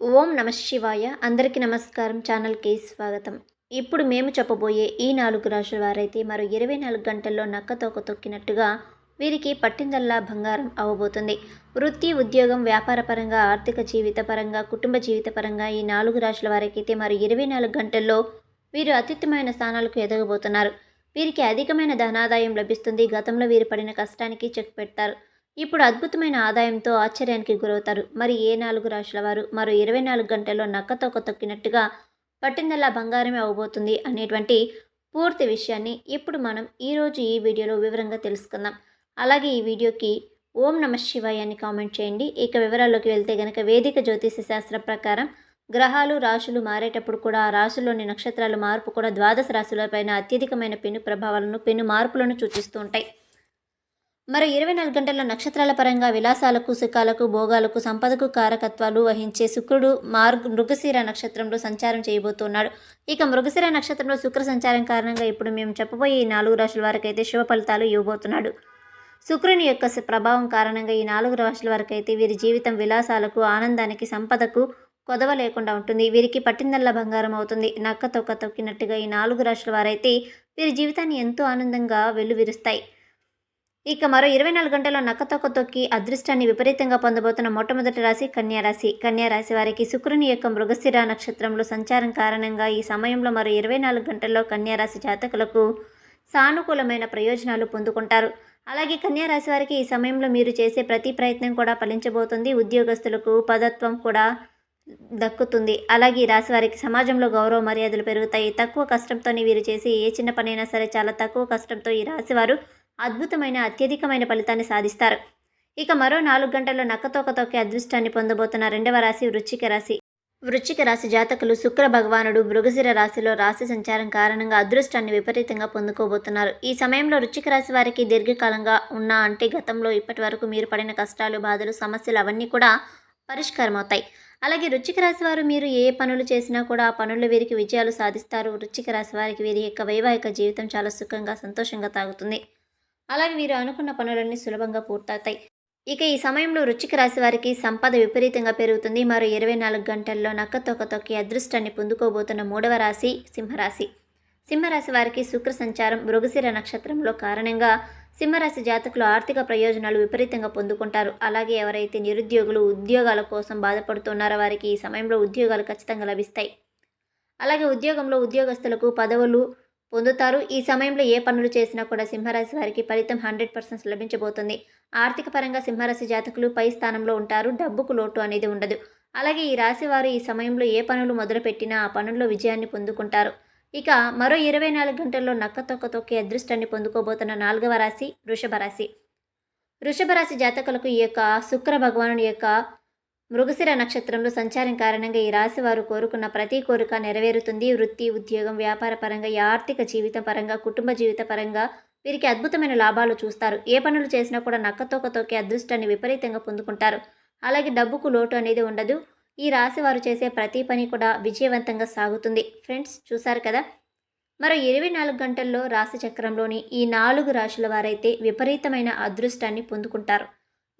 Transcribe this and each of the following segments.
ఓం నమ శివాయ. అందరికీ నమస్కారం. ఛానల్కి స్వాగతం. ఇప్పుడు మేము చెప్పబోయే ఈ 4 రాశుల వారైతే మరో 24 గంటల్లో నక్కతోక తొక్కినట్టుగా వీరికి పట్టిందల్లా బంగారం అవ్వబోతుంది. వృత్తి, ఉద్యోగం, వ్యాపార పరంగా, ఆర్థిక జీవిత పరంగా, కుటుంబ జీవిత పరంగా ఈ 4 రాశుల వారికైతే మరో 24 గంటల్లో వీరు అత్యుత్తమైన స్థానాలకు ఎదగబోతున్నారు. వీరికి అధికమైన ధనాదాయం లభిస్తుంది. గతంలో వీరు పడిన కష్టానికి చెక్ పెడతారు. ఇప్పుడు అద్భుతమైన ఆదాయంతో ఆశ్చర్యానికి గురవుతారు. మరి ఏ 4 రాశుల వారు మరో 24 గంటల్లో నక్కతోక తొక్కినట్టుగా పట్టిందల్లా బంగారమే అవ్వబోతుంది అనేటువంటి పూర్తి విషయాన్ని ఇప్పుడు మనం ఈరోజు ఈ వీడియోలో వివరంగా తెలుసుకుందాం. అలాగే ఈ వీడియోకి ఓం నమ శివాయ అని కామెంట్ చేయండి. ఇక వివరాల్లోకి వెళ్తే గనక వేదిక జ్యోతిష శాస్త్రం ప్రకారం గ్రహాలు రాశులు మారేటప్పుడు కూడా ఆ రాశుల్లోని నక్షత్రాల మార్పు కూడా ద్వాదశ రాశులపైన అత్యధికమైన పెను ప్రభావాలను పెను మార్పులను సూచిస్తూ ఉంటాయి. మరో 24 గంటల్లో నక్షత్రాల పరంగా విలాసాలకు, సుఖాలకు, భోగాలకు, సంపదకు కారకత్వాలు వహించే శుక్రుడు మృగశిర నక్షత్రంలో సంచారం చేయబోతున్నాడు. ఇక మృగశిర నక్షత్రంలో శుక్ర సంచారం కారణంగా ఇప్పుడు మేము చెప్పబోయే ఈ 4 రాశుల వారికైతే శుభ ఫలితాలు ఇవ్వబోతున్నాడు. శుక్రుని యొక్క ప్రభావం కారణంగా ఈ 4 రాశుల వారికైతే వీరి జీవితం విలాసాలకు, ఆనందానికి, సంపదకు కొదవ లేకుండా ఉంటుంది. వీరికి పట్టిందల్లా బంగారం అవుతుంది. నక్క తొక్క తొక్కినట్టుగా ఈ 4 రాశుల వారైతే వీరి జీవితాన్ని ఎంతో ఆనందంగా వెల్లువిరుస్తాయి. ఇక మరో 24 గంటల్లో నక్కతొక్క తొక్కి అదృష్టాన్ని విపరీతంగా పొందబోతున్న మొట్టమొదటి రాశి కన్యారాశి. కన్యారాశి వారికి శుక్రుని యొక్క మృగశిర నక్షత్రంలో సంచారం కారణంగా ఈ సమయంలో మరో 24 గంటల్లో కన్యారాశి జాతకులకు సానుకూలమైన ప్రయోజనాలు పొందుకుంటారు. అలాగే కన్యారాశి వారికి ఈ సమయంలో మీరు చేసే ప్రతి ప్రయత్నం కూడా ఫలించబోతుంది. ఉద్యోగస్తులకు పదత్వం కూడా దక్కుతుంది. అలాగే ఈ రాశి వారికి సమాజంలో గౌరవ మర్యాదలు పెరుగుతాయి. తక్కువ కష్టంతోనే వీరు చేసే ఏ చిన్న పనైనా సరే చాలా తక్కువ కష్టంతో ఈ రాశి వారు అద్భుతమైన అత్యధికమైన ఫలితాన్ని సాధిస్తారు. ఇక మరో 4 గంటల్లో నక్కతోక తొక్కే అదృష్టాన్ని పొందబోతున్న రెండవ రాశి వృశ్చిక రాశి. వృశ్చిక రాశి జాతకులు శుక్ర భగవానుడు మృగశిర రాశిలో రాశి సంచారం కారణంగా అదృష్టాన్ని విపరీతంగా పొందుకోబోతున్నారు. ఈ సమయంలో వృశ్చిక రాశి వారికి దీర్ఘకాలంగా ఉన్న అంటే గతంలో ఇప్పటి వరకు మీరు పడిన కష్టాలు, బాధలు, సమస్యలు అవన్నీ కూడా పరిష్కారం అవుతాయి. అలాగే వృశ్చిక రాశి వారు మీరు ఏ పనులు చేసినా కూడా ఆ పనుల్లో వీరికి విజయాలు సాధిస్తారు. వృశ్చిక రాశి వారికి వీరి యొక్క వైవాహిక జీవితం చాలా సుఖంగా, సంతోషంగా సాగుతుంది. అలాగే వీరు అనుకున్న పనులన్నీ సులభంగా పూర్తవుతాయి. ఇక ఈ సమయంలో వృశ్చిక రాశి వారికి సంపద విపరీతంగా పెరుగుతుంది. మరో 24 గంటల్లో నక్కతోక తొక్కి అదృష్టాన్ని పొందుకోబోతున్న మూడవ రాశి సింహరాశి. సింహరాశి వారికి శుక్ర సంచారం మృగశిర నక్షత్రంలో కారణంగా సింహరాశి జాతకులు ఆర్థిక ప్రయోజనాలు విపరీతంగా పొందుకుంటారు. అలాగే ఎవరైతే నిరుద్యోగులు ఉద్యోగాల కోసం బాధపడుతున్నారో వారికి ఈ సమయంలో ఉద్యోగాలు ఖచ్చితంగా లభిస్తాయి. అలాగే ఉద్యోగంలో ఉద్యోగస్తులకు పదవులు పొందుతారు. ఈ సమయంలో ఏ పనులు చేసినా కూడా సింహరాశి వారికి ఫలితం 100% లభించబోతుంది. ఆర్థిక పరంగా సింహరాశి జాతకులు పై స్థానంలో ఉంటారు. డబ్బుకు లోటు అనేది ఉండదు. అలాగే ఈ రాశి వారు ఈ సమయంలో ఏ పనులు మొదలుపెట్టినా ఆ పనుల్లో విజయాన్ని పొందుకుంటారు. ఇక మరో 24 గంటల్లో నక్కతొక్క తొక్కే అదృష్టాన్ని పొందుకోబోతున్న 4వ రాశి వృషభ రాశి. వృషభ రాశి జాతకులకు ఈ యొక్క శుక్ర భగవానుడి యొక్క మృగశిర నక్షత్రంలో సంచారం కారణంగా ఈ రాశి వారు కోరుకున్న ప్రతి కోరిక నెరవేరుతుంది. వృత్తి, ఉద్యోగం, వ్యాపార పరంగా, ఆర్థిక జీవిత పరంగా, కుటుంబ జీవిత పరంగా వీరికి అద్భుతమైన లాభాలు చూస్తారు. ఏ పనులు చేసినా కూడా నక్కతోక తొక్కే అదృష్టాన్ని విపరీతంగా పొందుకుంటారు. అలాగే డబ్బుకు లోటు అనేది ఉండదు. ఈ రాశి వారు చేసే ప్రతి పని కూడా విజయవంతంగా సాగుతుంది. ఫ్రెండ్స్, చూసారు కదా, మరో 24 గంటల్లో రాశి చక్రంలోని ఈ 4 రాశుల వారైతే విపరీతమైన అదృష్టాన్ని పొందుకుంటారు.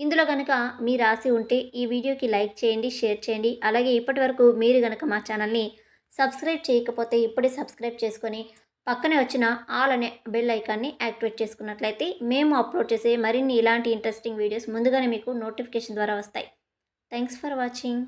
ఇందులో కనుక మీ రాశి ఉంటే ఈ వీడియోకి లైక్ చేయండి, షేర్ చేయండి. అలాగే ఇప్పటి వరకు మీరు కనుక మా ఛానల్ని సబ్స్క్రైబ్ చేయకపోతే ఇప్పుడే సబ్స్క్రైబ్ చేసుకొని పక్కనే వచ్చిన ఆల్ అనే బెల్ ఐకాన్ని యాక్టివేట్ చేసుకున్నట్లయితే మేము అప్లోడ్ చేసే మరిన్ని ఇలాంటి ఇంట్రెస్టింగ్ వీడియోస్ ముందుగానే మీకు నోటిఫికేషన్ ద్వారా వస్తాయి. Thanks for watching.